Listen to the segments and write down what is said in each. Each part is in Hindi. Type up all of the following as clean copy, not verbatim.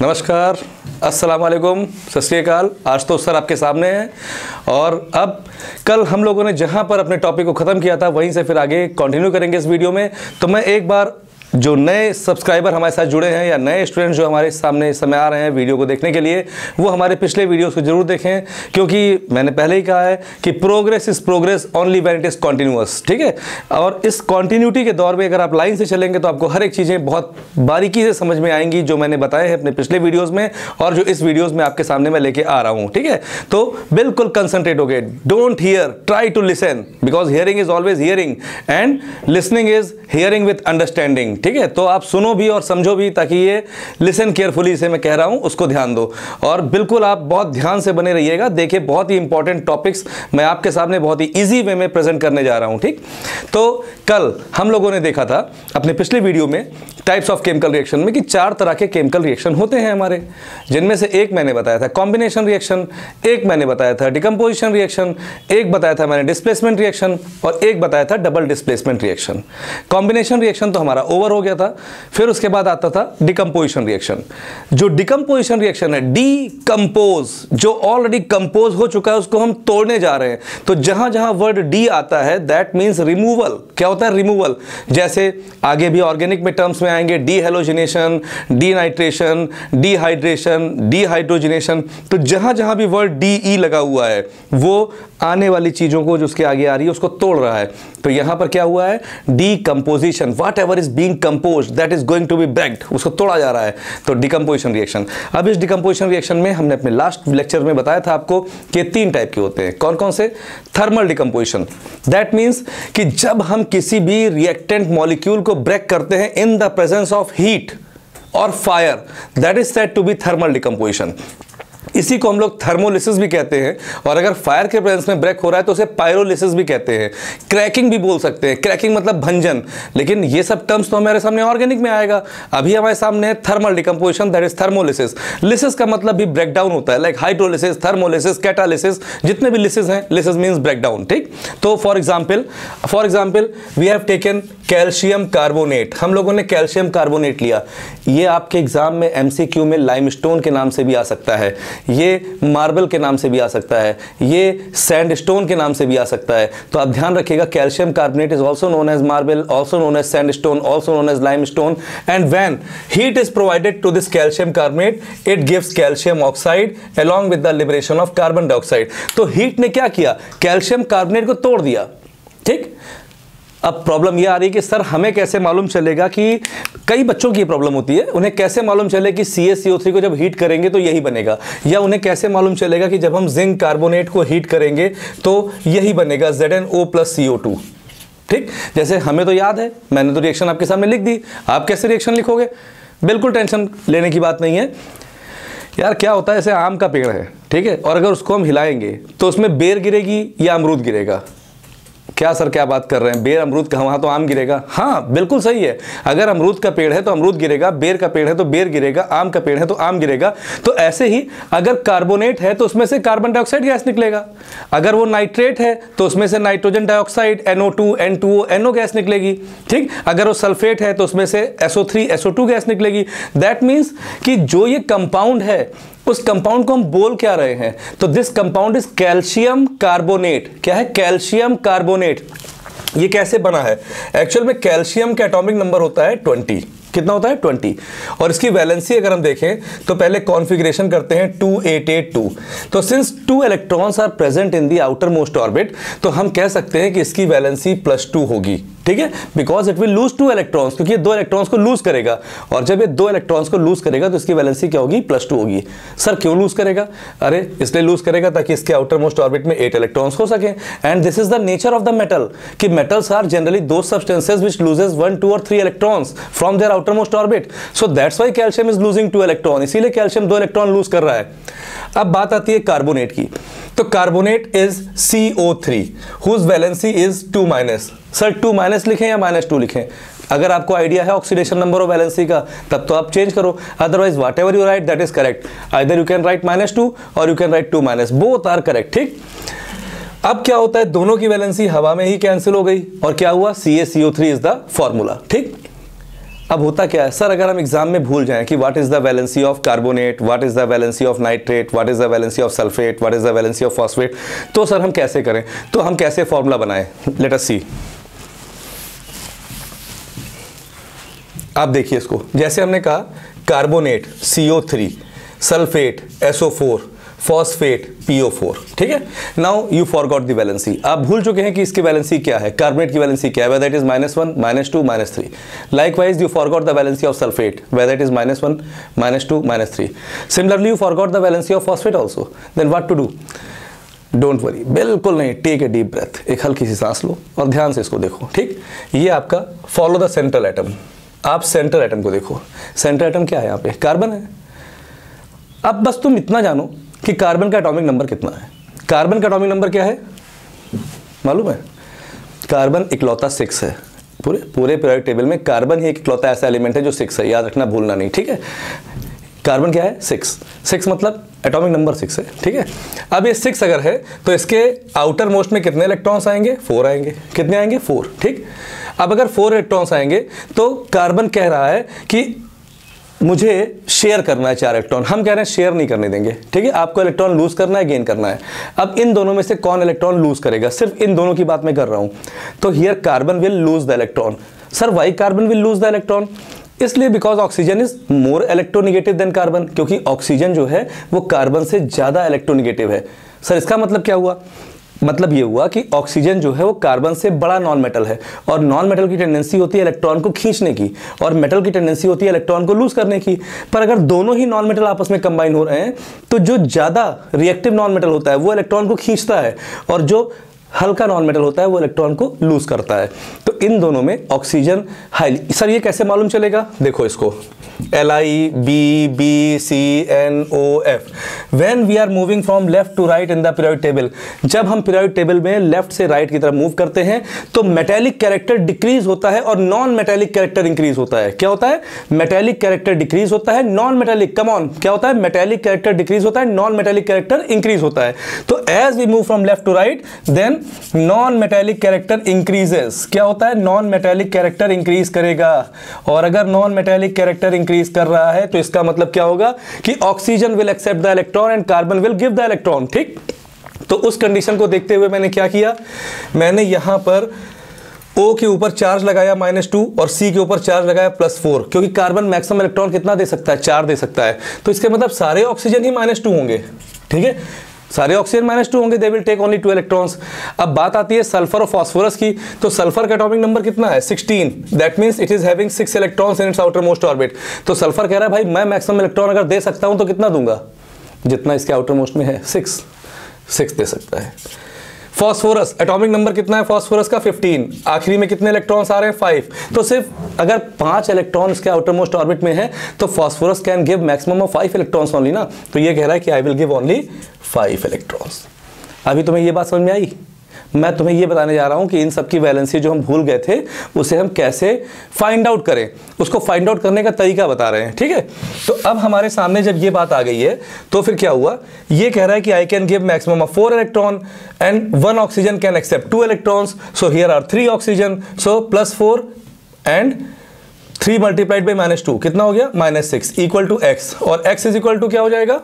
नमस्कार, अस्सलाम वालेकुम, सत श्री अकाल। आज तो सर आपके सामने हैं और अब कल हम लोगों ने जहां पर अपने टॉपिक को ख़त्म किया था वहीं से फिर आगे कंटिन्यू करेंगे इस वीडियो में। तो मैं एक बार जो नए सब्सक्राइबर हमारे साथ जुड़े हैं या नए स्टूडेंट्स जो हमारे सामने इस समय आ रहे हैं वीडियो को देखने के लिए, वो हमारे पिछले वीडियोस को जरूर देखें, क्योंकि मैंने पहले ही कहा है कि progress is progress only when it is continuous. ठीक है, और इस कॉन्टिन्यूटी के दौर में अगर आप लाइन से चलेंगे तो आपको हर एक चीज़ें बहुत बारीकी से समझ में आएंगी जो मैंने बताए हैं अपने पिछले वीडियोज़ में और जो इस वीडियोज़ में आपके सामने मैं लेके आ रहा हूँ। ठीक है, तो बिल्कुल कंसंट्रेट हो गए, don't hear, try to listen, because hearing is always hearing and listening is hearing with understanding. ठीक है, तो आप सुनो भी और समझो भी, ताकि ये लिसन केयरफुली से मैं कह रहा हूं उसको ध्यान दो और बिल्कुल आप बहुत ध्यान से बने रहिएगा। देखिए, बहुत ही इंपॉर्टेंट टॉपिक्स मैं आपके सामने बहुत ही इजी वे में प्रेजेंट करने जा रहा हूं। ठीक, तो कल हम लोगों ने देखा था अपने पिछले वीडियो में टाइप्स ऑफ केमिकल रिएक्शन में कि 4 तरह के केमिकल रिएक्शन होते हैं हमारे, जिनमें से एक मैंने बताया था कॉम्बिनेशन रिएक्शन, एक मैंने बताया था डिकम्पोजिशन रिएक्शन, एक बताया था मैंने डिस्प्लेसमेंट रिएक्शन और एक बताया था double displacement reaction. Combination reaction तो हमारा ओवर हो गया था। फिर उसके बाद आता था डिकम्पोजिशन रिएक्शन। जो डिकम्पोजिशन रिएक्शन है, डीकंपोज, जो ऑलरेडी कंपोज हो चुका है उसको हम तोड़ने जा रहे हैं। तो जहां जहां वर्ड डी आता है दैट मींस रिमूवल। क्या होता है? रिमूवल। जैसे आगे भी ऑर्गेनिक में टर्म्स में आएंगे, डीहेलोजिनेशन, डीनाइट्रेशन, डीहाइड्रेशन, डीहाइड्रोजिनेशन। तो जहां जहां भी वर्ड डी ई लगा हुआ है वो आने वाली चीजों को जो उसके आगे आ रही है उसको तोड़ रहा है। तो यहां पर क्या हुआ है? Decomposition, whatever is being composed that is going to be breaked, उसको तोड़ा जा रहा है। तो डिकम्पोजिशन रिएक्शन। अब इस डिकम्पोजिशन रिएक्शन में हमने अपने लास्ट लेक्चर में बताया था आपको कि 3 टाइप के होते हैं। कौन कौन से? थर्मल डिकम्पोजिशन, दैट मीन्स कि जब हम किसी भी रिएक्टेंट मॉलिक्यूल को ब्रेक करते हैं in the presence of heat और fire, that is said to be thermal decomposition. इसी को हम लोग थर्मोलिसिस भी कहते हैं और अगर फायर के प्रेजेंस में ब्रेक हो रहा है तो उसे पायरोलिसिस भी कहते हैं। क्रैकिंग भी बोल सकते हैं, क्रैकिंग मतलब भंजन। लेकिन ये सब टर्म्स तो हमारे सामने ऑर्गेनिक में आएगा। अभी हमारे सामने है thermal decomposition, that is thermolysis. Lysis का मतलब भी ब्रेक डाउन होता है, लाइक हाइड्रोलिसिस, थर्मोलिसिस, कैटालिसिस, जितने भी लिसिस हैं, लिसिस मीन्स ब्रेक डाउन। ठीक, तो for example we have taken calcium carbonate. हम लोगों ने कैल्शियम कार्बोनेट लिया। ये आपके एग्जाम में एमसीक्यू में लाइमस्टोन के नाम से भी आ सकता है, ये मार्बल के नाम से भी आ सकता है, ये सैंडस्टोन के नाम से भी आ सकता है। तो आप ध्यान रखिएगा, calcium carbonate is also known as marble, also known as sandstone, also known as limestone. And when heat is provided to this calcium carbonate it gives calcium oxide along with the liberation of carbon dioxide. तो हीट ने क्या किया? कैल्शियम कार्बोनेट को तोड़ दिया। ठीक, अब प्रॉब्लम यह आ रही है कि सर हमें कैसे मालूम चलेगा, कि कई बच्चों की प्रॉब्लम होती है, उन्हें कैसे मालूम चले कि CaCO3 को जब हीट करेंगे तो यही बनेगा, या उन्हें कैसे मालूम चलेगा कि जब हम जिंक कार्बोनेट को हीट करेंगे तो यही बनेगा ZnO+CO2। ठीक, जैसे हमें तो याद है, मैंने तो रिएक्शन आपके सामने लिख दी, आप कैसे रिएक्शन लिखोगे? बिल्कुल टेंशन लेने की बात नहीं है यार। क्या होता है, जैसे आम का पेड़ है, ठीक है, और अगर उसको हम हिलाएंगे तो उसमें बेर गिरेगी या अमरूद गिरेगा? क्या सर क्या बात कर रहे हैं, बेर अमरूद का, वहां तो आम गिरेगा। हाँ बिल्कुल सही है, अगर अमरूद का पेड़ है तो अमरूद गिरेगा, बेर का पेड़ है तो बेर गिरेगा, आम का पेड़ है तो आम गिरेगा। तो ऐसे ही अगर कार्बोनेट है तो उसमें से कार्बन डाइऑक्साइड गैस निकलेगा, अगर वो नाइट्रेट है तो उसमें से nitrogen dioxide NO2 N2O NO gas निकलेगी। ठीक, अगर वो सल्फेट है तो उसमें से SO3 SO2 गैस निकलेगी। दैट मीन्स कि जो ये कंपाउंड है उस कंपाउंड को हम बोल क्या रहे हैं? तो this compound is calcium carbonate. क्या है? Calcium carbonate. ये कैसे बना है? एक्चुअल में कैल्शियम का एटॉमिक नंबर होता है 20। कितना होता है? 20। और इसकी वैलेंसी अगर हम देखें तो पहले कॉन्फ़िगरेशन करते हैं 2882। तो since 2 electrons are present in the outer most orbit, तो हम कह सकते हैं कि इसकी वैलेंसी +2 होगी। ठीक है, because it will lose 2 electrons, क्योंकि ये 2 इलेक्ट्रॉन्स को लूज करेगा, और जब ये 2 इलेक्ट्रॉन्स को लूज करेगा तो इसकी वैलेंसी क्या होगी? +2 होगी। सर क्यों लूज करेगा? अरे इसलिए लूज करेगा ताकि इसके आउटर मोस्ट ऑर्बिट में 8 इलेक्ट्रॉन्स हो सके। And this is the nature of the metal, कि metals are generally those substances which loses 1, 2 और 3 electrons from their outer most orbit. So that's why calcium is losing 2 electron, इसीलिए कैल्शियम 2 इलेक्ट्रॉन लूज कर रहा है। अब बात आती है कार्बोनेट की। तो carbonate is CO3 whose valency is 2-। Sir 2- लिखें या -2 लिखें? अगर आपको आइडिया है ऑक्सीडेशन नंबर और वैलेंसी का तब तो आप चेंज करो, otherwise whatever you write that is correct. Either you can write -2 और you can write 2-, both are correct. ठीक, अब क्या होता है, दोनों की वैलेंसी हवा में ही कैंसिल हो गई और क्या हुआ? CaCO3 is the formula. ठीक, अब होता क्या है सर, अगर हम एग्जाम में भूल जाएं कि what is the valency of carbonate, what is the valency of nitrate, what is the valency of sulphate, what is the valency of phosphate, तो सर हम कैसे करें, तो हम कैसे फॉर्मूला बनाएं, लेट अस सी। आप देखिए इसको, जैसे हमने कहा carbonate CO3, sulphate SO4, phosphate PO4, ठीक है। Now you forgot the valency, आप भूल चुके हैं कि इसकी वैलेंसी क्या है, कार्बोनेट की वैलेंसी क्या है, whether it is -1, -2, -3। Likewise you forgot the valency of sulphate, whether it is -1, -2, -3। Similarly you forgot the valency of phosphate also, then what to do, don't worry, बिल्कुल नहीं, टेक ए डीप ब्रेथ, एक हल्की सी सांस लो और ध्यान से इसको देखो, ठीक। ये आपका फॉलो द सेंट्रल एटम, आप सेंट्रल एटम को देखो, सेंट्रल एटम क्या है, यहाँ पे कार्बन है। अब बस तुम इतना जानो कि कार्बन का एटॉमिक नंबर कितना है। कार्बन का एटॉमिक नंबर क्या है मालूम है, कार्बन इकलौता 6 है, पूरे पीरियोडिक टेबल में कार्बन ही एक इकलौता ऐसा एलिमेंट है जो 6 है, याद रखना, भूलना नहीं, ठीक है। कार्बन क्या है 6 मतलब एटॉमिक नंबर 6 है, ठीक है। अब ये 6 अगर है तो इसके आउटर मोस्ट में कितने इलेक्ट्रॉन्स आएंगे, 4 आएंगे, कितने आएंगे 4, ठीक। अब अगर 4 इलेक्ट्रॉन्स आएंगे तो कार्बन कह रहा है कि मुझे शेयर करना है 4 इलेक्ट्रॉन, हम कह रहे हैं शेयर नहीं करने देंगे, ठीक है। आपको इलेक्ट्रॉन लूज करना है, गेन करना है। अब इन दोनों में से कौन इलेक्ट्रॉन लूज करेगा, सिर्फ इन दोनों की बात मैं कर रहा हूं। तो here carbon will lose the electron. Sir why carbon will lose the electron, इसलिए because oxygen is more electronegative than carbon, क्योंकि ऑक्सीजन जो है वो कार्बन से ज्यादा इलेक्ट्रोनिगेटिव है। सर इसका मतलब क्या हुआ, मतलब ये हुआ कि ऑक्सीजन जो है वो कार्बन से बड़ा नॉन मेटल है, और नॉन मेटल की टेंडेंसी होती है इलेक्ट्रॉन को खींचने की, और मेटल की टेंडेंसी होती है इलेक्ट्रॉन को लूज करने की। पर अगर दोनों ही नॉन मेटल आपस में कंबाइन हो रहे हैं तो जो ज्यादा रिएक्टिव नॉन मेटल होता है वो इलेक्ट्रॉन को खींचता है, और जो हल्का नॉन मेटल होता है वो इलेक्ट्रॉन को लूज करता है। तो इन दोनों में ऑक्सीजन हाईली, सर ये कैसे मालूम चलेगा, देखो इसको LIBBCNOF, when we are moving from left to right in the periodic table, जब हम पीरियोडिक टेबल में लेफ्ट से राइट की तरफ मूव करते हैं तो मेटेलिक कैरेक्टर डिक्रीज होता है और नॉन मेटेलिक कैरेक्टर इंक्रीज होता है। क्या होता है, मेटेलिक कैरेक्टर डिक्रीज होता है, नॉन मेटेलिक, कम ऑन, क्या होता है, मेटेलिक कैरेक्टर डिक्रीज होता है, नॉन मेटेलिक कैरेक्टर इंक्रीज होता है। तो as we move from left to right then non metallic character increases, क्या होता है, नॉन मेटेलिक कैरेक्टर इंक्रीज करेगा। और अगर नॉन मेटेलिक कैरेक्टर इंक्रीज कर रहा है तो इसका मतलब क्या होगा कि oxygen will accept the electron and carbon will give the electron, ठीक। तो उस कंडीशन को देखते हुए मैंने क्या किया, मैंने यहां पर O के ऊपर चार्ज लगाया -2 और C के ऊपर चार्ज लगाया +4, क्योंकि कार्बन मैक्सिमम इलेक्ट्रॉन कितना दे सकता है, 4 दे सकता है। तो इसके मतलब सारे ऑक्सीजन ही -2 होंगे, ठीक है, सारे ऑक्सीजन -2 होंगे, they will take only 2 electrons. अब बात आती है सल्फर और फास्फोरस की, तो सल्फर का एटॉमिक नंबर कितना है 16, that means it is having 6 electrons in its outer most orbit. तो सल्फर कह रहा है भाई मैं मैक्सिमम इलेक्ट्रॉन अगर दे सकता हूं तो कितना दूंगा, जितना इसके आउटर मोस्ट में है, 6 दे सकता है। फॉस्फोरस एटॉमिक नंबर कितना है फॉस्फोरस का 15, आखिरी में कितने इलेक्ट्रॉन्स आ रहे हैं 5। तो सिर्फ अगर 5 इलेक्ट्रॉन इसके आउटर मोस्ट ऑर्बिट में है तो phosphorus can give maximum of 5 electrons only ना। तो ये कह रहा है कि I will give only 5 electrons. अभी तुम्हें ये बात समझ में आई, मैं तुम्हें ये बताने जा रहा हूं कि इन सब की वैलेंसी जो हम भूल गए थे उसे हम कैसे फाइंड आउट करें, उसको फाइंड आउट करने का तरीका बता रहे हैं, ठीक है। तो अब हमारे सामने जब ये बात आ गई है तो फिर क्या हुआ, ये कह रहा है कि I can give maximum of 4 electron and 1 oxygen can accept 2 electrons, so here are 3 oxygen, so +4 and 3 multiplied by -2 कितना हो गया -6 इक्वल टू x, और x इज इक्वल टू क्या हो जाएगा,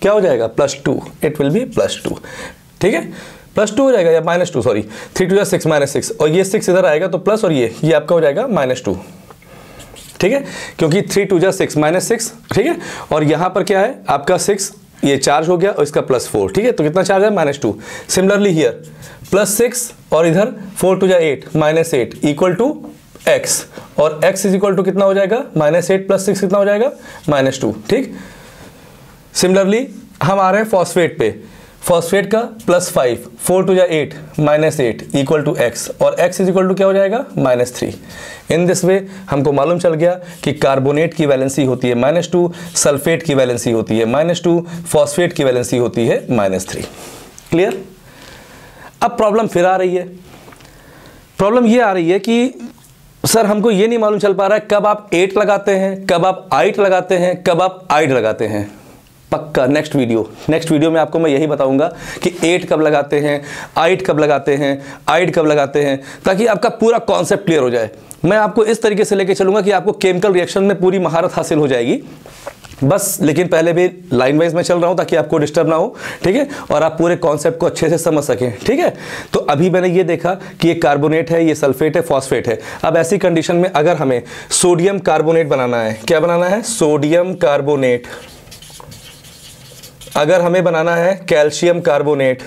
क्या हो जाएगा +2, इट विल बी +2, ठीक है, +2 हो जाएगा या -2, सॉरी 3 2 6 -6, और ये 6 इधर आएगा तो प्लस, और ये आपका हो जाएगा -2, ठीक है, क्योंकि 3 2 6 -6, ठीक है। और यहां पर क्या है आपका 6, ये चार्ज हो गया और इसका +4, ठीक है, तो कितना चार्ज है -2। सिमिलरली हियर +6 और इधर 4 2 8 -8 इक्वल टू x, और x इज इक्वल टू कितना हो जाएगा -8 + 6 कितना हो जाएगा -2, ठीक। सिमिलरली हम आ रहे हैं फॉस्फेट पे, फॉस्फेट का +5 4 2 8 -8 इक्वल टू x, और x इज इक्वल टू क्या हो जाएगा -3। इन दिस वे हमको मालूम चल गया कि कार्बोनेट की वैलेंसी होती है -2, सल्फेट की वैलेंसी होती है -2, फॉस्फेट की वैलेंसी होती है -3। क्लियर। अब प्रॉब्लम फिर आ रही है, प्रॉब्लम ये आ रही है कि सर हमको ये नहीं मालूम चल पा रहा है कब आप 8 लगाते हैं, कब आप 8 लगाते हैं, कब आप 8 लगाते हैं। पक्का नेक्स्ट वीडियो में आपको मैं यही बताऊंगा कि 8 कब लगाते हैं, आइड कब लगाते हैं, आइड कब लगाते हैं, ताकि आपका पूरा कॉन्सेप्ट क्लियर हो जाए। मैं आपको इस तरीके से लेके चलूंगा कि आपको केमिकल रिएक्शन में पूरी महारत हासिल हो जाएगी बस। लेकिन पहले भी लाइन वाइज में चल रहा हूं ताकि आपको डिस्टर्ब ना हो, ठीक है, और आप पूरे कॉन्सेप्ट को अच्छे से समझ सकें, ठीक है। तो अभी मैंने ये देखा कि ये कार्बोनेट है, ये सल्फेट है, फॉस्फेट है। अब ऐसी कंडीशन में अगर हमें सोडियम कार्बोनेट बनाना है, क्या बनाना है, सोडियम कार्बोनेट। अगर हमें बनाना है कैल्शियम कार्बोनेट,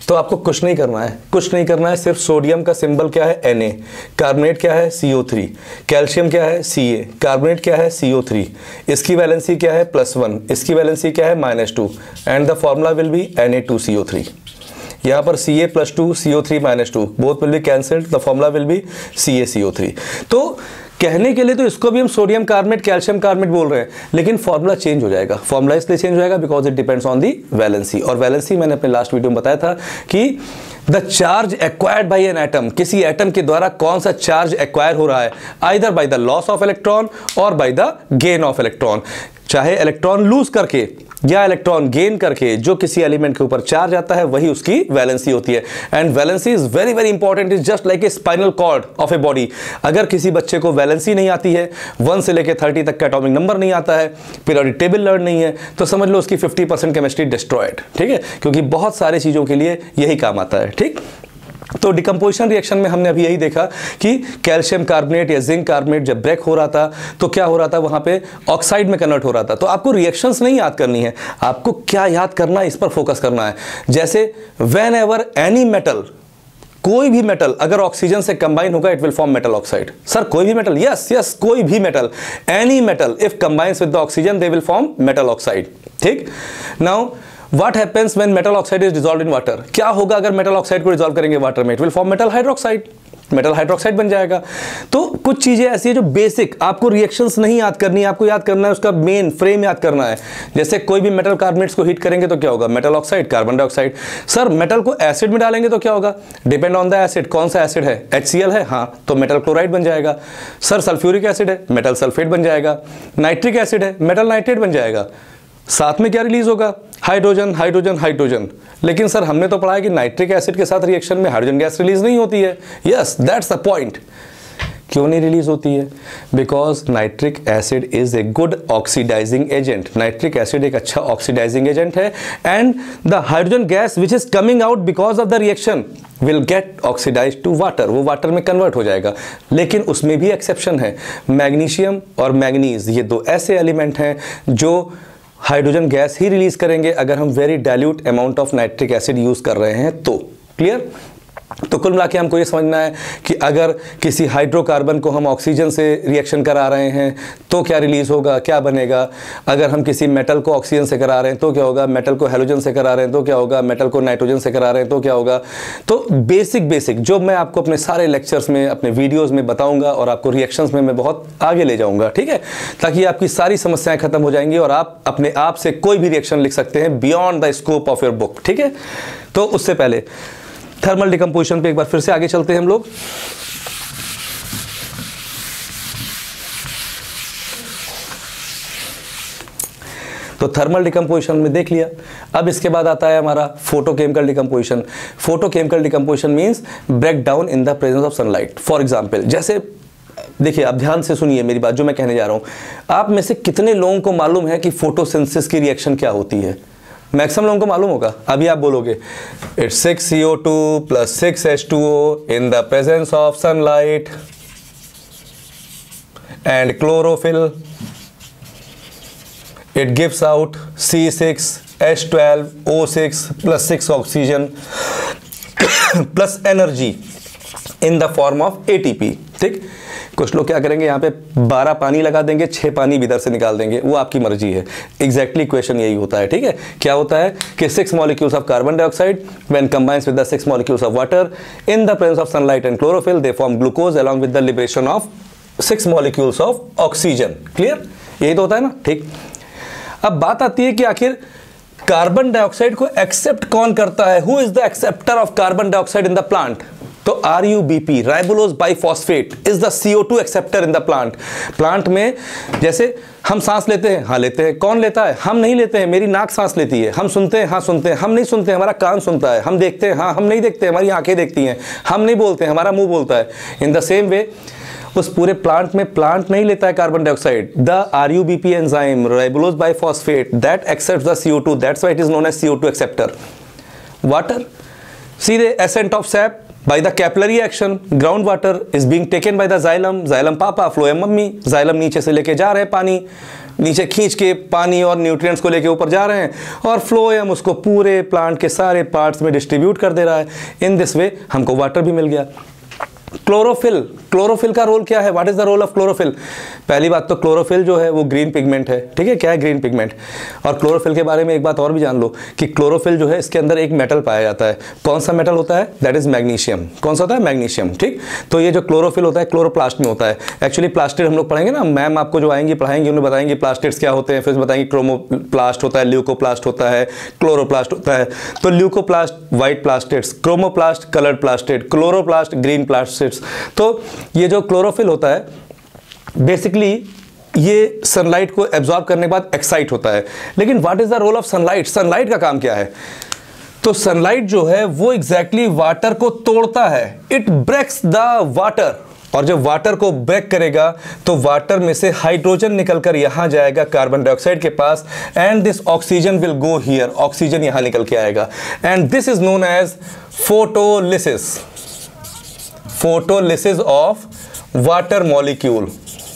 तो आपको कुछ नहीं करना है, सिर्फ सोडियम का सिंबल क्या है, Na, कार्बोनेट क्या है, CO3, कैल्शियम क्या है, Ca, कार्बोनेट क्या है, CO3, इसकी वैलेंसी क्या है, +1, इसकी वैलेंसी क्या है, -2, and the formula will be Na2CO3। यहाँ पर Ca+2 CO3 -2 both will be cancelled, the formula will be CaCO3। तो कहने के लिए तो इसको भी हम सोडियम कार्बोनेट, कैल्शियम कार्बोनेट बोल रहे हैं, लेकिन फॉर्मूला चेंज हो जाएगा। फॉर्मूला इसलिए चेंज हो जाएगा because it depends on the valency. और वैलेंसी मैंने अपने लास्ट वीडियो में बताया था कि the charge acquired by an atom, किसी एटम के द्वारा कौन सा चार्ज एक्वायर हो रहा है, either by the loss of electron और by the gain of electron. चाहे इलेक्ट्रॉन लूज करके या इलेक्ट्रॉन गेन करके जो किसी एलिमेंट के ऊपर चार्ज आता है वही उसकी वैलेंसी होती है। And valency is very very important, is just like a spinal cord of a body. अगर किसी बच्चे को वैलेंसी नहीं आती है, 1 से लेकर 30 तक का एटॉमिक नंबर नहीं आता है, पीरियोडिक टेबल लर्न नहीं है, तो समझ लो उसकी 50% केमिस्ट्री डिस्ट्रॉयड, ठीक है, क्योंकि बहुत सारी चीज़ों के लिए यही काम आता है, ठीक। तो डिकम्पोजिशन रिएक्शन में हमने अभी यही देखा कि कैल्शियम कार्बोनेट या जिंक कार्बोनेट जब ब्रेक हो रहा था तो क्या हो रहा था, वहां पे ऑक्साइड में कन्वर्ट हो रहा था। तो आपको रिएक्शंस नहीं याद करनी है, आपको क्या याद करना है, इस पर फोकस करना है। जैसे व्हेन एवर एनी मेटल, कोई भी मेटल अगर ऑक्सीजन से कंबाइन होगा it will form metal oxide. Sir कोई भी मेटल, यस कोई भी metal, any metal if combines with the oxygen they will form metal oxide, ठीक। Now What happens when metal oxide is dissolved in water? क्या होगा अगर मेटल ऑक्साइड को डिसॉल्व करेंगे वाटर में? It will form metal hydroxide, metal hydroxide बन जाएगा। तो कुछ चीजें ऐसी है जो बेसिक आपको रिएक्शंस नहीं याद करनी है, आपको याद करना है उसका मेन फ्रेम याद करना है। जैसे कोई भी मेटल कार्बोनेट्स को हीट करेंगे तो क्या होगा, metal oxide, carbon dioxide. Sir metal को एसिड में डालेंगे तो क्या होगा, डिपेंड ऑन द एसिड, कौन सा एसिड है, HCl है, हाँ तो मेटल क्लोराइड बन जाएगा। सर सल्फ्यूरिक एसिड है, मेटल सल्फेट बन जाएगा। नाइट्रिक एसिड है, मेटल नाइट्रेट बन जाएगा। साथ में क्या रिलीज होगा, हाइड्रोजन हाइड्रोजन हाइड्रोजन। लेकिन सर हमने तो पढ़ा है कि नाइट्रिक एसिड के साथ रिएक्शन में हाइड्रोजन गैस रिलीज नहीं होती है। Yes that's the point. क्यों नहीं रिलीज होती है, because nitric acid is a good oxidising agent. Nitric acid एक अच्छा ऑक्सीडाइजिंग एजेंट है and the hydrogen gas which is coming out because of the reaction will get oxidise to water, वो वाटर में कन्वर्ट हो जाएगा। लेकिन उसमें भी एक्सेप्शन है, मैग्नीशियम और मैग्नीज ये दो ऐसे एलिमेंट हैं जो हाइड्रोजन गैस ही रिलीज करेंगे अगर हम very dilute amount of nitric acid use कर रहे हैं तो। क्लियर। तो कुल मिला के हमको ये समझना है कि अगर किसी हाइड्रोकार्बन को हम ऑक्सीजन से रिएक्शन करा रहे हैं तो क्या रिलीज होगा, क्या बनेगा। अगर हम किसी मेटल को ऑक्सीजन से करा रहे हैं तो क्या होगा, मेटल को हेलोजन से करा रहे हैं तो क्या होगा, मेटल को नाइट्रोजन से करा रहे हैं तो क्या होगा। तो बेसिक जो मैं आपको अपने सारे लेक्चर्स में, अपने वीडियोस में बताऊंगा और आपको रिएक्शंस में मैं बहुत आगे ले जाऊंगा, ठीक है, ताकि आपकी सारी समस्याएं खत्म हो जाएंगी और आप अपने आप से कोई भी रिएक्शन लिख सकते हैं beyond the scope of your book, ठीक है। तो उससे पहले थर्मल डिकम्पोजिशन पे एक बार फिर से आगे चलते हैं हम लोग। तो थर्मल डिकम्पोजिशन में देख लिया। अब इसके बाद आता है हमारा photochemical decomposition. Photochemical decomposition means break down in the presence of sunlight. For example, जैसे देखिए, आप ध्यान से सुनिए मेरी बात जो मैं कहने जा रहा हूं। आप में से कितने लोगों को मालूम है कि फोटोसिंथेसिस की रिएक्शन क्या होती है? मैक्सिमम लोगों को मालूम होगा। अभी आप बोलोगे it's 6CO2 + 6H2O in the presence of sunlight and chlorophyll, it gives out C6H12O6 + 6 oxygen plus energy in the form of ATP, ठीक। कुछ लोग क्या करेंगे, यहाँ पे 12 पानी लगा देंगे, 6 पानी भी इधर से निकाल देंगे, वो आपकी मर्जी है। एग्जैक्टली क्वेश्चन यही होता है, ठीक है। क्या होता है कि 6 molecules of carbon dioxide when combines with the 6 molecules of water in the presence of sunlight and chlorophyll they form glucose along with the liberation of 6 molecules of oxygen. Clear, यही तो होता है ना, ठीक। अब बात आती है कि आखिर कार्बन डाइऑक्साइड को एक्सेप्ट कौन करता है, who is the acceptor of carbon dioxide in the plant. तो RUBP राइबोलोज biphosphate is the CO2 acceptor in the plant. Plant में जैसे हम सांस लेते हैं, हाँ लेते हैं, कौन लेता है? हम नहीं लेते हैं, मेरी नाक सांस लेती है। हम सुनते हैं, हाँ सुनते हैं, हम नहीं सुनते हैं, हमारा कान सुनता है। हम देखते हैं, हाँ हम नहीं देखते, हमारी आंखें देखती हैं। हम नहीं बोलते हैं, हमारा मुंह बोलता है। इन द सेम वे उस पूरे प्लांट में प्लांट नहीं लेता है carbon dioxide. The RUBP enzyme ribulose bisphosphate that accepts the CO2, that's why it is known as CO2 acceptor. Water, सीधे ascent of sap by the capillary action, groundwater is being taken by the xylem, xylem पापा, phloem मम्मी। xylem नीचे से लेके जा रहे हैं पानी, नीचे खींच के पानी और न्यूट्रिएंट्स को लेके ऊपर जा रहे हैं, और फ्लोएम उसको पूरे प्लांट के सारे पार्ट्स में डिस्ट्रीब्यूट कर दे रहा है। इन दिस वे हमको वाटर भी मिल गया। क्लोरोफिल, क्लोरोफिल का रोल क्या है? What is the role of chlorophyll? पहली बात तो क्लोरोफिल जो है वो ग्रीन पिगमेंट है, ठीक है। क्या है? Green pigment. और क्लोरोफिल के बारे में एक बात और भी जान लो कि क्लोरोफिल जो है इसके अंदर एक मेटल पाया जाता है। कौन सा मेटल होता है? That is magnesium. कौन सा होता है? मैग्नीशियम, ठीक। तो ये जो क्लोरोफिल होता है क्लोरोप्लास्ट में होता है। एक्चुअली प्लास्टिड हम लोग पढ़ेंगे ना, मैम आपको जो आएंगी पढ़ाएंगे, उन्हें बताएंगे प्लास्टिड्स क्या होते हैं, फिर बताएंगे क्रोमोप्लास्ट होता है, ल्यूकोप्लास्ट होता है, क्लोरोप्लास्ट होता है। तो leucoplast white plastids, chromoplast coloured plastid, chloroplast green plastids. तो ये जो क्लोरोफिल होता है बेसिकली ये सनलाइट को एब्जॉर्ब करने के बाद एक्साइट होता है। लेकिन what is the role of sunlight? Sunlight का काम क्या है? तो सनलाइट जो है वो एग्जैक्टली वाटर को तोड़ता है। इट ब्रेक्स द वाटर, और जब वाटर को ब्रेक करेगा तो वाटर में से हाइड्रोजन निकलकर यहां जाएगा कार्बन डाइऑक्साइड के पास, and this oxygen will go here. Oxygen यहां निकल के आएगा, and this is known as photolysis. Photolysis of water molecule,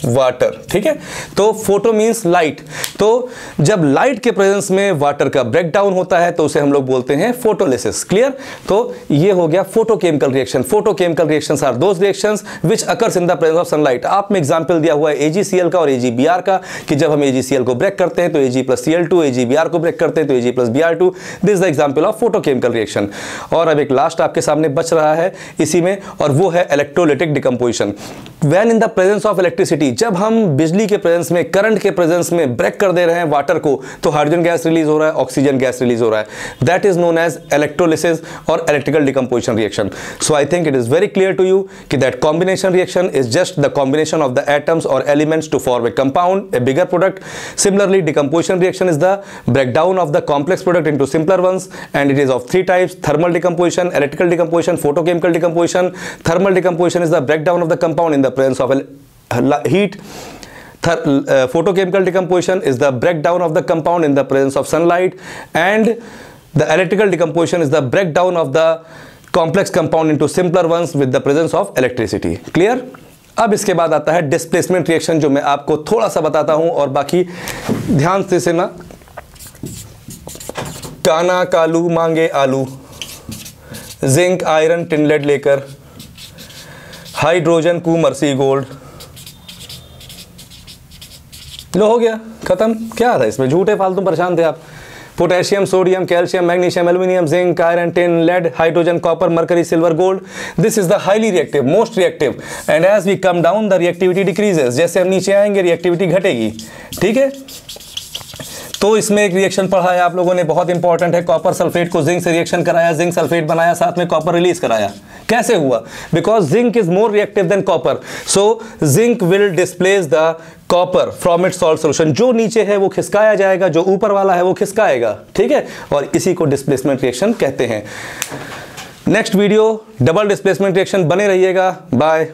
water, ठीक है। तो फोटो मींस लाइट। तो जब लाइट के प्रेजेंस में वाटर का ब्रेकडाउन होता है तो उसे हम लोग बोलते हैं फोटोलिसिस। क्लियर? तो ये हो गया photochemical reaction. Photochemical reactions are those reactions which occurs in the presence of sunlight. आप में एग्जांपल दिया हुआ है AgCl का और AgBr का, कि जब हम AgCl को ब्रेक करते हैं तो Ag+Cl2, AgBr को ब्रेक करते हैं तो Ag+Br2। This is the example of photochemical reaction. और अब एक लास्ट आपके सामने बच रहा है इसी में, और वो है electrolytic decomposition. When in the presence of electricity, जब हम बिजली के प्रेजेंस में, करंट के प्रेजेंस में ब्रेक कर दे रहे हैं वाटर को, तो हाइड्रोजन गैस रिलीज हो रहा है, ऑक्सीजन गैस रिलीज हो रहा है। That is known as electrolysis और electrical decomposition reaction. So I think it is very clear to you कि that combination reaction is just the combination of the atoms और elements to form a compound, a bigger product. Similarly decomposition reaction is the breakdown of the complex product into simpler ones, and it is of three types: thermal decomposition, electrical decomposition, photochemical decomposition. Thermal decomposition is the breakdown of the compound in the presence of heat. Photochemical decomposition is the breakdown of the compound in the presence of sunlight, and the electrical decomposition is the breakdown of the complex compound into simpler ones with the presence of electricity. Clear? अब इसके बाद आता है डिस्प्लेसमेंट रिएक्शन, जो मैं आपको थोड़ा सा बताता हूं, और बाकी ध्यान से ना, काना कालू मांगे आलू, जिंक आयरन टिन लेड लेकर, हाइड्रोजन कू मर्सी गोल्ड। लो हो गया, खत्म। क्या था इसमें? झूठे फालतू परेशान थे आप। Potassium, sodium, calcium, magnesium, aluminium, zinc, iron, tin, lead, hydrogen, copper, mercury, silver, gold. This is the highly reactive, most reactive, and as we come down the reactivity decreases. जैसे हम नीचे आएंगे रिएक्टिविटी घटेगी, ठीक है। तो इसमें एक रिएक्शन पढ़ा है आप लोगों ने, बहुत इंपॉर्टेंट है। कॉपर सल्फेट को जिंक से रिएक्शन कराया, जिंक सल्फेट बनाया, साथ में कॉपर रिलीज कराया। कैसे हुआ? Because zinc is more reactive than copper, so zinc will displace the copper from its salt solution. जो नीचे है वो खिसकाया जाएगा, जो ऊपर वाला है वो खिसकाएगा, ठीक है। और इसी को डिस्प्लेसमेंट रिएक्शन कहते हैं। Next video double displacement reaction, बने रहिएगा। बाय।